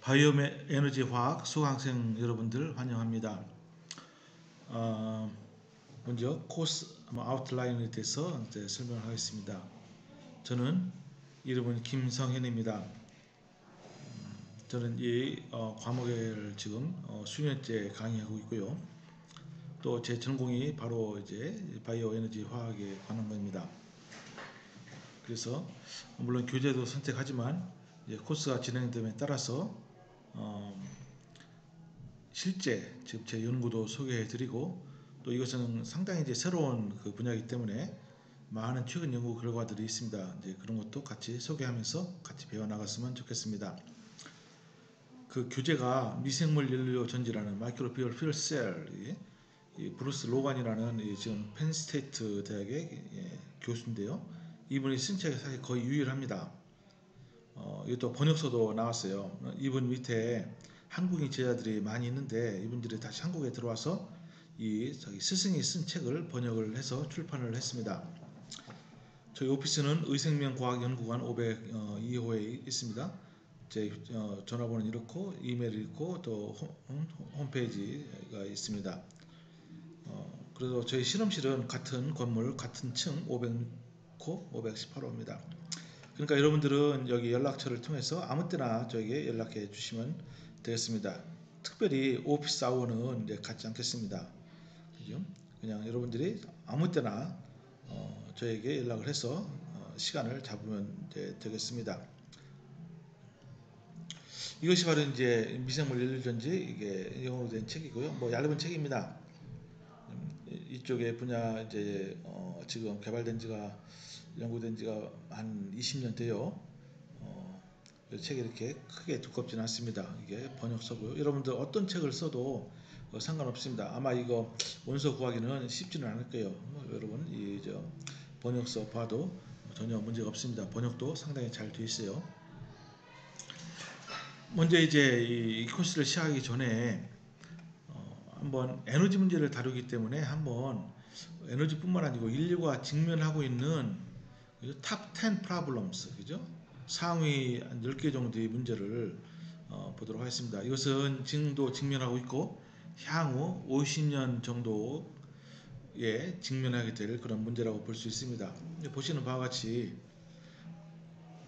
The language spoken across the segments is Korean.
바이오 에너지 화학 수강생 여러분들 환영합니다. 먼저 코스 아웃라인에 대해서 설명을 하겠습니다. 저는 이름은 김성현입니다. 저는 이 과목을 지금 수년째 강의하고 있고요. 또 제 전공이 바로 이제 바이오 에너지 화학에 관한 겁니다. 그래서 물론 교재도 선택하지만 코스가 진행됨에 따라서 실제 즉 제 연구도 소개해드리고 또 이것은 상당히 이제 새로운 그 분야이기 때문에 많은 최근 연구 결과들이 있습니다. 이제 그런 것도 같이 소개하면서 같이 배워 나갔으면 좋겠습니다. 그 교재가 미생물 연료 전지라는 마이크로비얼 퓨얼 셀, 이 브루스 로간이라는 지금 펜스테이트 대학의 교수인데요. 이분이 쓴 책이 사실 거의 유일합니다. 이것도 번역서도 나왔어요. 이분 밑에 한국인 제자들이 많이 있는데 이분들이 다시 한국에 들어와서 스승이 쓴 책을 번역을 해서 출판을 했습니다. 저희 오피스는 의생명과학연구관 502호에 있습니다. 제 전화번호는 이렇고 이메일이 있고 또 홈페이지가 있습니다. 그래서 저희 실험실은 같은 건물 같은 층 500호 518호입니다. 그러니까 여러분들은 여기 연락처를 통해서 아무 때나 저에게 연락해 주시면 되겠습니다. 특별히 오피스 아워는 이제 갖지 않겠습니다. 그죠? 그냥 여러분들이 아무 때나 저에게 연락을 해서 시간을 잡으면 되겠습니다. 이것이 바로 이제 미생물 연료전지 이게 영어로 된 책이고요. 뭐 얇은 책입니다. 이쪽의 분야 이제 지금 개발된 지가 연구된 지가 한 20년 돼요. 책이 이렇게 크게 두껍지는 않습니다. 이게 번역서고요. 여러분들 어떤 책을 써도 상관없습니다. 아마 이거 원서 구하기는 쉽지는 않을 거예요. 여러분 번역서 봐도 전혀 문제가 없습니다. 번역도 상당히 잘 되어 있어요. 먼저 이제 이 코스를 시작하기 전에 한번 에너지 문제를 다루기 때문에 한번 에너지뿐만 아니고 인류가 직면하고 있는 탑 10 problems, 그죠? 상위 한 10개 정도의 문제를 보도록 하겠습니다. 이것은 지금도 직면하고 있고 향후 50년 정도에 직면하게 될 그런 문제라고 볼 수 있습니다. 보시는 바와 같이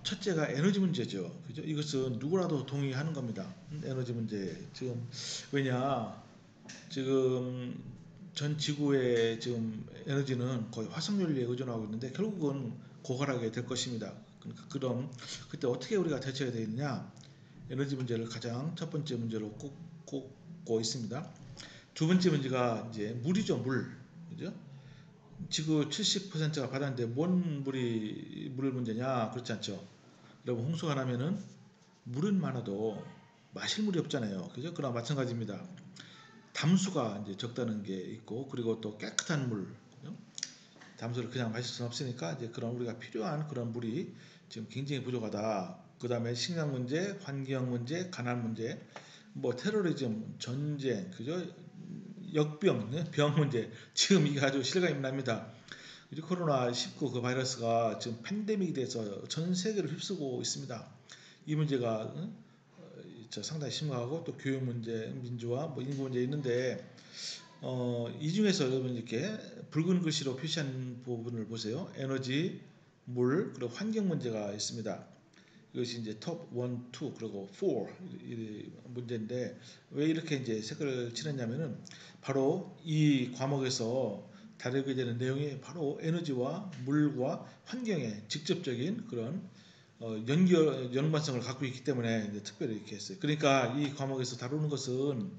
첫째가 에너지 문제죠. 그죠? 이것은 누구라도 동의하는 겁니다. 에너지 문제. 지금 왜냐? 지금 전 지구의 지금 에너지는 거의 화석연료에 의존하고 있는데 결국은 고갈하게 될 것입니다. 그러니까 그때 어떻게 우리가 대처해야 되느냐? 에너지 문제를 가장 첫 번째 문제로 꼽고 있습니다. 두 번째 문제가 이제 물이죠, 물. 그죠? 지구 70%가 바다인데 뭔 물 문제냐? 그렇지 않죠. 여러분 홍수가 나면은 물은 많아도 마실 물이 없잖아요. 그죠? 그나 마찬가지입니다. 담수가 이제 적다는 게 있고 그리고 또 깨끗한 물, 그죠? 담수를 그냥 마실 수는 없으니까 이제 그런 우리가 필요한 그런 물이 지금 굉장히 부족하다. 그 다음에 식량 문제, 환경 문제, 가난 문제, 뭐 테러리즘, 전쟁, 그죠? 역병, 병 문제. 지금 이게 아주 실감이 납니다. 코로나19 그 바이러스가 지금 팬데믹이 돼서 전 세계를 휩쓰고 있습니다. 이 문제가 상당히 심각하고 또 교육 문제, 민주화, 뭐 인구 문제 있는데 이 중에서 여러분 이렇게 붉은 글씨로 표시한 부분을 보세요. 에너지, 물, 그리고 환경 문제가 있습니다. 이것이 이제 톱 1, 2 그리고 4 이 문제인데 왜 이렇게 이제 색깔을 칠했냐면은 바로 이 과목에서 다루게 되는 내용이 바로 에너지와 물과 환경의 직접적인 그런 연관성을 갖고 있기 때문에 이제 특별히 이렇게 했어요. 그러니까 이 과목에서 다루는 것은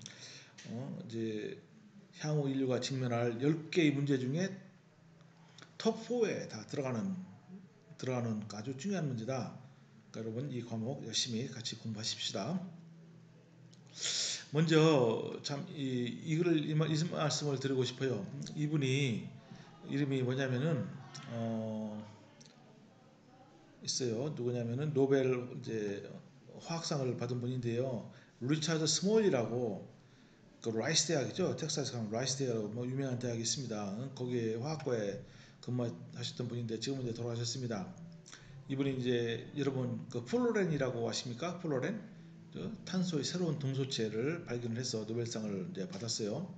이제 향후 인류가 직면할 10개의 문제 중에 톱 4에 다 들어가는 아주 중요한 문제다. 그러니까 여러분 이 과목 열심히 같이 공부하십시다. 먼저 이 말씀을 드리고 싶어요. 이분이 이름이 뭐냐면은 있어요. 누구냐면은 노벨 이제 화학상을 받은 분인데요. 리차드 스몰이라고 그 라이스 대학이죠. 텍사스 가면 라이스 대학이라고 뭐 유명한 대학이 있습니다. 거기에 화학과에 근무하셨던 분인데 지금은 이제 돌아가셨습니다. 이분이 이제 여러분 그 플로렌이라고 아십니까? 플로렌? 탄소의 새로운 동소체를 발견해서 노벨상을 이제 받았어요.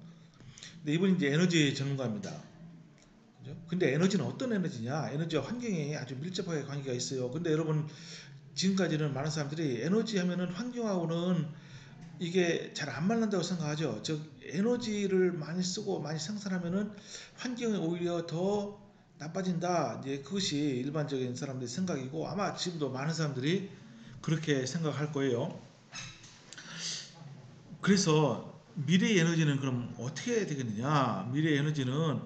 근데 이분이 이제 에너지 전문가입니다. 그죠? 근데 에너지는 어떤 에너지냐? 에너지와 환경에 아주 밀접하게 관계가 있어요. 근데 여러분 지금까지는 많은 사람들이 에너지 하면은 환경하고는 이게 잘 안 맞는다고 생각하죠. 즉 에너지를 많이 쓰고 많이 생산하면은 환경이 오히려 더 나빠진다. 이제 그것이 일반적인 사람들의 생각이고 아마 지금도 많은 사람들이 그렇게 생각할 거예요. 그래서 미래의 에너지는 그럼 어떻게 되겠느냐? 미래의 에너지는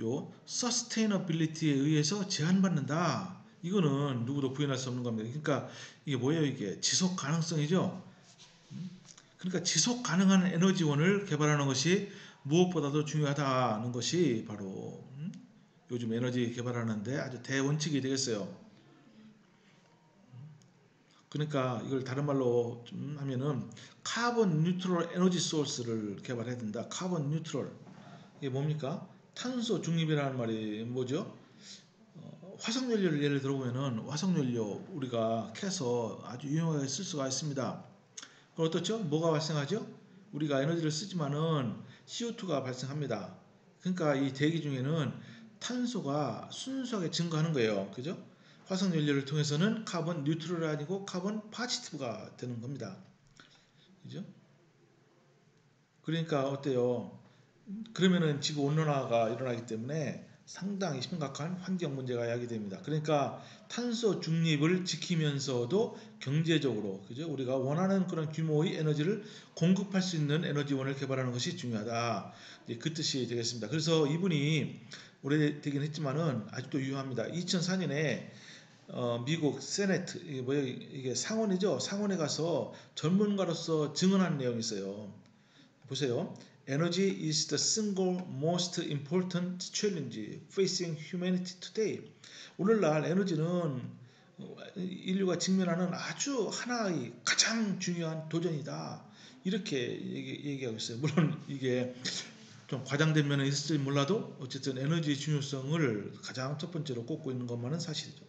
요 서스테이너빌리티에 의해서 제한받는다. 이거는 누구도 부인할 수 없는 겁니다. 그러니까 이게 뭐예요? 이게 지속 가능성이죠. 그러니까 지속 가능한 에너지원을 개발하는 것이 무엇보다도 중요하다는 것이 바로 요즘 에너지 개발하는데 아주 대원칙이 되겠어요. 그러니까 이걸 다른 말로 좀 하면은 카본 뉴트럴 에너지 소스를 개발해야 된다. 카본 뉴트럴. 이게 뭡니까? 탄소 중립이라는 말이 뭐죠? 화석연료를 예를 들어보면은 화석연료 우리가 캐서 아주 유용하게 쓸 수가 있습니다. 그럼 어떻죠? 뭐가 발생하죠? 우리가 에너지를 쓰지만은 CO2가 발생합니다. 그러니까 이 대기 중에는 탄소가 순수하게 증가하는 거예요. 그죠? 화석 연료를 통해서는 카본 뉴트럴이 아니고 카본 파지티브가 되는 겁니다. 그죠? 그러니까 어때요? 그러면은 지구 온난화가 일어나기 때문에 상당히 심각한 환경 문제가 야기됩니다. 그러니까 탄소 중립을 지키면서도 경제적으로 그죠? 우리가 원하는 그런 규모의 에너지를 공급할 수 있는 에너지원을 개발하는 것이 중요하다. 그 뜻이 되겠습니다. 그래서 이분이 오래되긴 했지만은 아직도 유효합니다. 2004년에 미국 세네트 이게 뭐예요? 이게 상원이죠. 상원에 가서 전문가로서 증언한 내용이 있어요. 보세요. Energy is the single most important challenge facing humanity today. 오늘날 에너지는 인류가 직면하는 아주 하나의 가장 중요한 도전이다. 이렇게 얘기하고 있어요. 물론 이게 좀 과장된 면이 있을지 몰라도 어쨌든 에너지의 중요성을 가장 첫 번째로 꼽고 있는 것만은 사실이죠.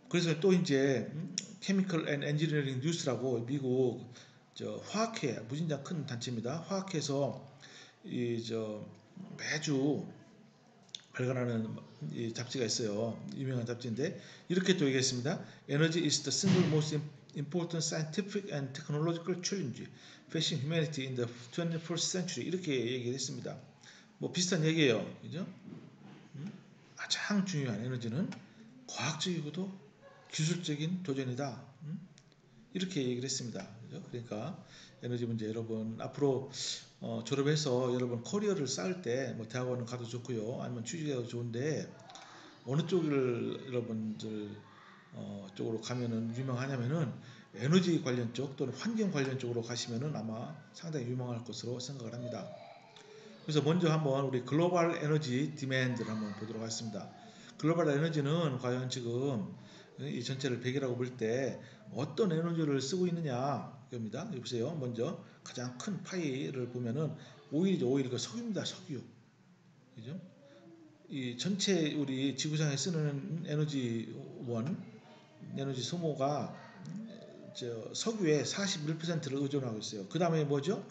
그래서 또 이제 케미컬 앤 엔지니어링 뉴스라고 미국 화학회 무진장 큰 단체입니다. 화학회에서 매주 발간하는 이 잡지가 있어요. 유명한 잡지인데 이렇게 또 얘기했습니다. Energy is the single most important scientific and technological challenge facing humanity in the 21st century 이렇게 얘기를 했습니다. 뭐 비슷한 얘기예요. 그죠? 가장 중요한 에너지는 과학적이고도 기술적인 도전이다. 이렇게 얘기를 했습니다. 그죠? 그러니까 에너지 문제 여러분 앞으로 졸업해서 여러분 커리어를 쌓을 때 뭐 대학원을 가도 좋고요. 아니면 취직해도 좋은데 어느 쪽을 여러분들 쪽으로 가면은 유명하냐면은 에너지 관련 쪽 또는 환경 관련 쪽으로 가시면은 아마 상당히 유명할 것으로 생각을 합니다. 그래서 먼저 한번 우리 글로벌 에너지 디맨드를 한번 보도록 하겠습니다. 글로벌 에너지는 과연 지금 이 전체를 100이라고 볼 때 어떤 에너지를 쓰고 있느냐 겁니다. 보세요. 먼저 가장 큰 파이를 보면은 오일이죠. 오일 그 석유입니다. 석유. 그죠? 이 전체 우리 지구상에 쓰는 에너지 소모가 석유의 41%를 의존하고 있어요. 그 다음에 뭐죠?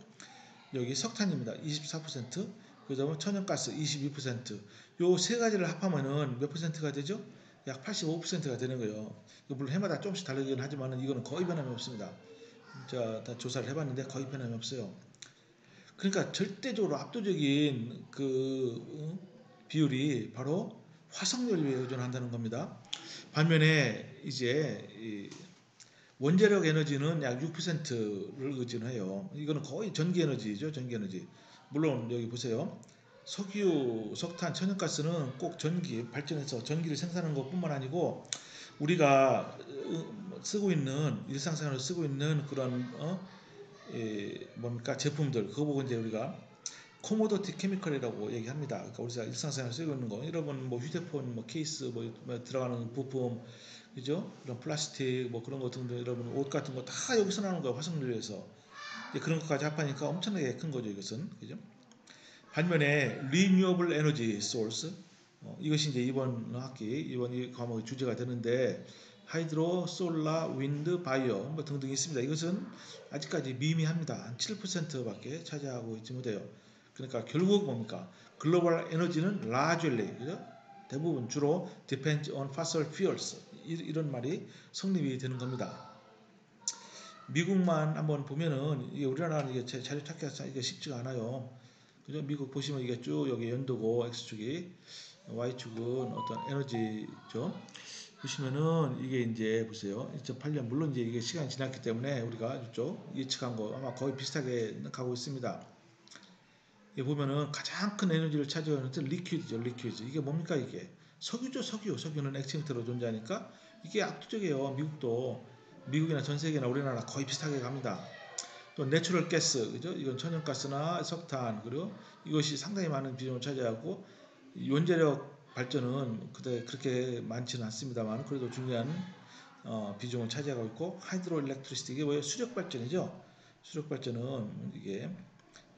여기 석탄입니다. 24%, 그 다음에 천연가스 22%. 요 세 가지를 합하면은 몇 퍼센트가 되죠? 약 85%가 되는 거예요. 물론 해마다 조금씩 다르긴 하지만 이거는 거의 변함이 없습니다. 제가 다 조사를 해봤는데 거의 변함이 없어요. 그러니까 절대적으로 압도적인 비율이 바로 화석연료에 의존한다는 겁니다. 반면에 이제 원자력 에너지는 약 6%를 의존해요. 이거는 거의 전기에너지죠. 전기에너지. 물론 여기 보세요. 석유, 석탄, 천연가스는 꼭 전기 발전해서 전기를 생산하는 것뿐만 아니고 우리가 쓰고 있는 일상생활에 쓰고 있는 그런 뭡니까 제품들 그거 보고 이제 우리가 코모더티 케미컬이라고 얘기합니다. 그러니까 우리가 일상생활에 쓰고 있는 거 여러분 뭐 휴대폰 뭐 케이스 뭐 들어가는 부품 그죠? 이런 플라스틱 뭐 그런 거 등등 여러분 옷 같은 거 다 여기서 나오는 거예요. 화석연료에서 그런 것까지 합하니까 엄청나게 큰 거죠. 이것은 그죠? 반면에 Renewable Energy Source 이것이 이제 이번 학기 이번 이 과목의 주제가 되는데 하이드로, 솔라, 윈드, 바이오 뭐 등등 있습니다. 이것은 아직까지 미미합니다. 한 7%밖에 차지하고 있지 못해요. 그러니까 결국 뭡니까? 글로벌 에너지는 largely, 그죠? 대부분 주로 depends on fossil fuels 이런 말이 성립이 되는 겁니다. 미국만 한번 보면은 이게 우리나라는 이게 자료 찾기가 이게 쉽지가 않아요. 그죠? 미국 보시면 이게 쭉 여기 연도고 X축이 Y축은 어떤 에너지죠. 보시면은 이게 이제 보세요. 2008년 물론 이제 이게 시간이 지났기 때문에 우리가 이쪽 예측한 거 아마 거의 비슷하게 가고 있습니다. 이게 보면은 가장 큰 에너지를 차지하는 것은 리퀴드죠. 리퀴드. 이게 뭡니까 이게? 석유죠. 석유. 석유는 액체 형태로 존재하니까 이게 압도적이에요. 미국도 미국이나 전 세계나 우리나라 거의 비슷하게 갑니다. 또 내추럴 가스, 그죠? 이건 천연가스나 석탄, 그리고 이것이 상당히 많은 비중을 차지하고 원자력 발전은 그렇게 많지는 않습니다만 그래도 중요한 비중을 차지하고 있고 하이드로 일렉트리시티 이게 뭐예요? 수력 발전이죠. 수력 발전은 이게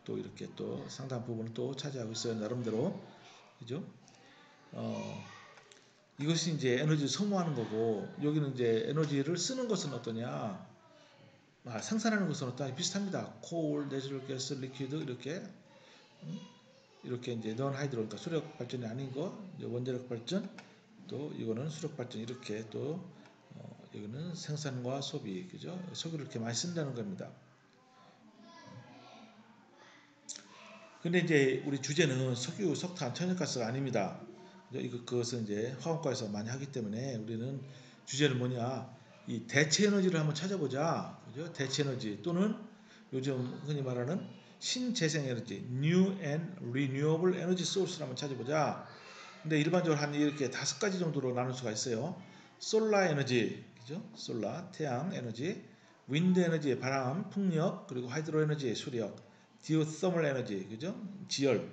또 이렇게 또 상당 부분을 또 차지하고 있어요. 나름대로 그죠? 이것이 이제 에너지를 소모하는 거고 여기는 이제 에너지를 쓰는 것은 어떠냐? 생산하는 것은 어떠냐? 비슷합니다. 콜, 내추럴 가스, 리퀴드 이렇게 이제 넌 하이드로 그러니까 수력 발전이 아닌 거 원자력 발전 또 이거는 수력 발전 이렇게 또 여기는 생산과 소비 그죠? 석유를 이렇게 많이 쓴다는 겁니다. 근데 이제 우리 주제는 석유, 석탄, 천연가스가 아닙니다. 그것은 이제 화학과에서 많이 하기 때문에 우리는 주제는 뭐냐? 이 대체 에너지를 한번 찾아보자. 그죠? 대체 에너지 또는 요즘 흔히 말하는 신재생 에너지, New and Renewable Energy Source를 한번 찾아보자. 근데 일반적으로 한 이렇게 5가지 정도로 나눌 수가 있어요. 솔라 에너지, 그죠? 솔라, 태양 에너지, 윈드 에너지, 바람, 풍력, 그리고 하이드로 에너지, 수력, 디오서멀 에너지, 그죠? 지열,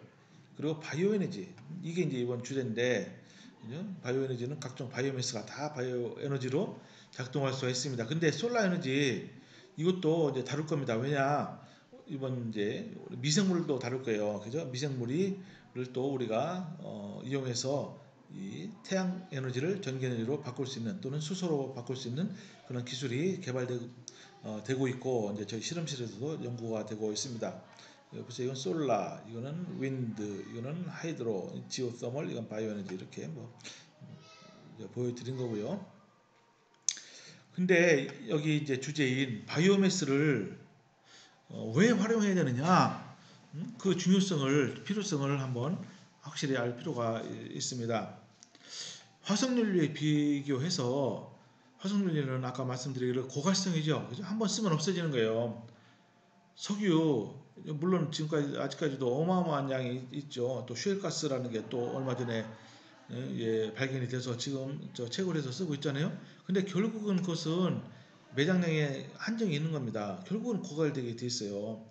그리고 바이오 에너지. 이게 이제 이번 주제인데, 그죠? 바이오 에너지는 각종 바이오매스가 다 바이오 에너지로 작동할 수가 있습니다. 근데 솔라 에너지 이것도 이제 다룰 겁니다. 왜냐? 이번 이제 미생물도 다룰 거예요. 그죠? 미생물을 또 우리가 이용해서 이 태양 에너지를 전기 에너지로 바꿀 수 있는 또는 수소로 바꿀 수 있는 그런 기술이 되고 있고 이제 저희 실험실에서도 연구가 되고 있습니다. 보세요. 이건 솔라, 이거는 윈드, 이거는 하이드로, 지오서멀, 이건 바이오 에너지 이렇게 뭐 보여드린 거고요. 근데 여기 이제 주제인 바이오매스를 왜 활용해야 되느냐? 그 중요성을, 필요성을 한번 확실히 알 필요가 있습니다. 화석연료에 비교해서 화석연료는 아까 말씀드리기로 고갈성이죠. 그죠? 한번 쓰면 없어지는 거예요. 석유 물론 지금까지 아직까지도 어마어마한 양이 있죠. 또 쉘가스라는 게 또 얼마 전에 발견이 돼서 지금 채굴 해서 쓰고 있잖아요. 근데 결국은 그것은 매장량에 한정이 있는 겁니다. 결국은 고갈되게 돼 있어요.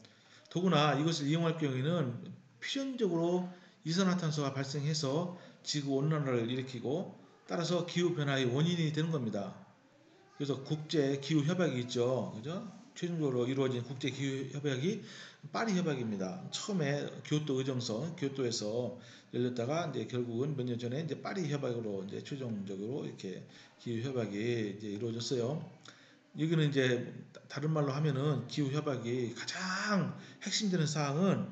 더구나 이것을 이용할 경우에는 필연적으로 이산화탄소가 발생해서 지구 온난화를 일으키고 따라서 기후 변화의 원인이 되는 겁니다. 그래서 국제 기후 협약이 있죠. 그죠? 최종적으로 이루어진 국제 기후 협약이 파리 협약입니다. 처음에 교토 의정서, 교토에서 열렸다가 이제 결국은 몇 년 전에 이제 파리 협약으로 이제 최종적으로 이렇게 기후 협약이 이제 이루어졌어요. 여기는 이제 다른 말로 하면은 기후 협약이 가장 핵심되는 사항은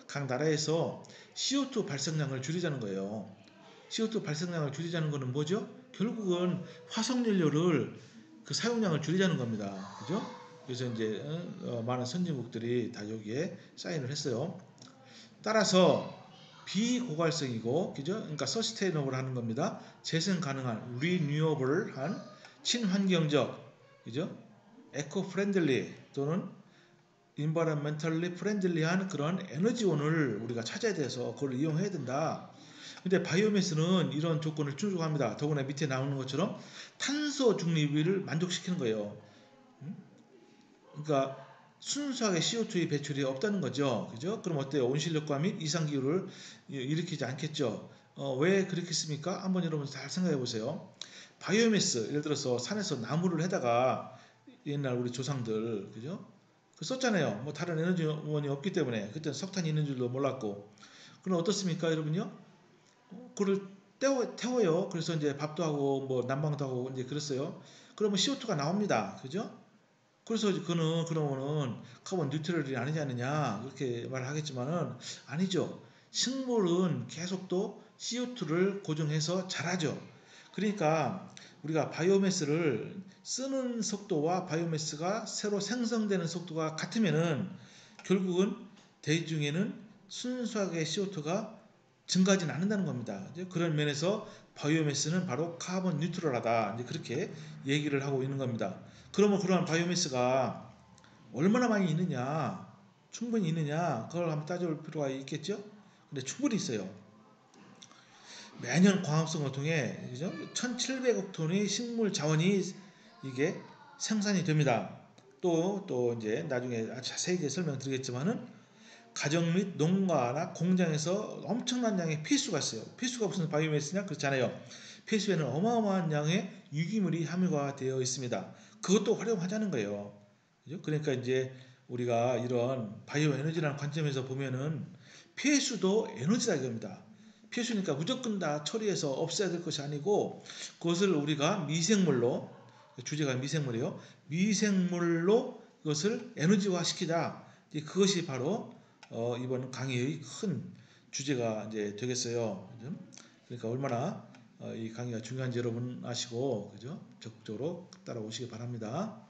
각 나라에서 CO2 발생량을 줄이자는 거예요. CO2 발생량을 줄이자는 것은 뭐죠? 결국은 화석연료를 그 사용량을 줄이자는 겁니다. 그죠? 그래서 이제 많은 선진국들이 다 여기에 사인을 했어요. 따라서 비고갈성이고, 그죠? 그러니까 서스테이너블 하는 겁니다. 재생 가능한, 리뉴어블한, 친환경적, 그죠? 에코 프렌들리 또는 인바이런멘털리 프렌들리한 그런 에너지원을 우리가 찾아야 돼서 그걸 이용해야 된다. 근데 바이오매스는 이런 조건을 충족합니다. 더구나 밑에 나오는 것처럼 탄소 중립을 만족시키는 거예요. 그러니까 순수하게 CO2의 배출이 없다는 거죠. 그죠? 그럼 어때요? 온실력과 및 이상기후를 일으키지 않겠죠. 왜 그렇겠습니까? 한번 여러분 잘 생각해 보세요. 바이오매스, 예를 들어서 산에서 나무를 해다가 옛날 우리 조상들, 그죠? 그 썼잖아요. 뭐 다른 에너지원이 없기 때문에 그때는 석탄이 있는 줄도 몰랐고. 그럼 어떻습니까, 여러분요? 그걸 태워요. 그래서 이제 밥도 하고 뭐 난방도 하고 이제 그랬어요. 그러면 CO2가 나옵니다. 그죠? 그래서 그거는 그러면은 카본 뉴트럴이 아니지 않느냐 그렇게 말을 하겠지만은 아니죠. 식물은 계속 또 CO2를 고정해서 자라죠. 그러니까 우리가 바이오매스를 쓰는 속도와 바이오매스가 새로 생성되는 속도가 같으면은 결국은 대중에는 순수하게 CO2가 증가하지는 않는다는 겁니다. 그런 면에서 바이오매스는 바로 카본 뉴트럴하다. 이제 그렇게 얘기를 하고 있는 겁니다. 그러면 그러한 바이오매스가 얼마나 많이 있느냐, 충분히 있느냐, 그걸 한번 따져볼 필요가 있겠죠? 근데 충분히 있어요. 매년 광합성을 통해 그죠? 1,700억 톤의 식물 자원이 이게 생산이 됩니다. 또 이제 나중에 자세하게 설명드리겠지만은 가정 및 농가나 공장에서 엄청난 양의 폐수가 있어요. 폐수가 무슨 바이오매스냐? 그렇잖아요. 폐수에는 어마어마한 양의 유기물이 함유가 되어 있습니다. 그것도 활용하자는 거예요. 그죠? 그러니까 이제 우리가 이런 바이오 에너지라는 관점에서 보면은 폐수도 에너지다 이겁니다. 폐수니까 무조건 다 처리해서 없애야 될 것이 아니고 그것을 우리가 미생물로 주제가 미생물이에요. 미생물로 그것을 에너지화 시키자. 그것이 바로 이번 강의의 큰 주제가 이제 되겠어요. 그죠? 그러니까 얼마나 이 강의가 중요한지 여러분 아시고 그죠? 적극적으로 따라오시기 바랍니다.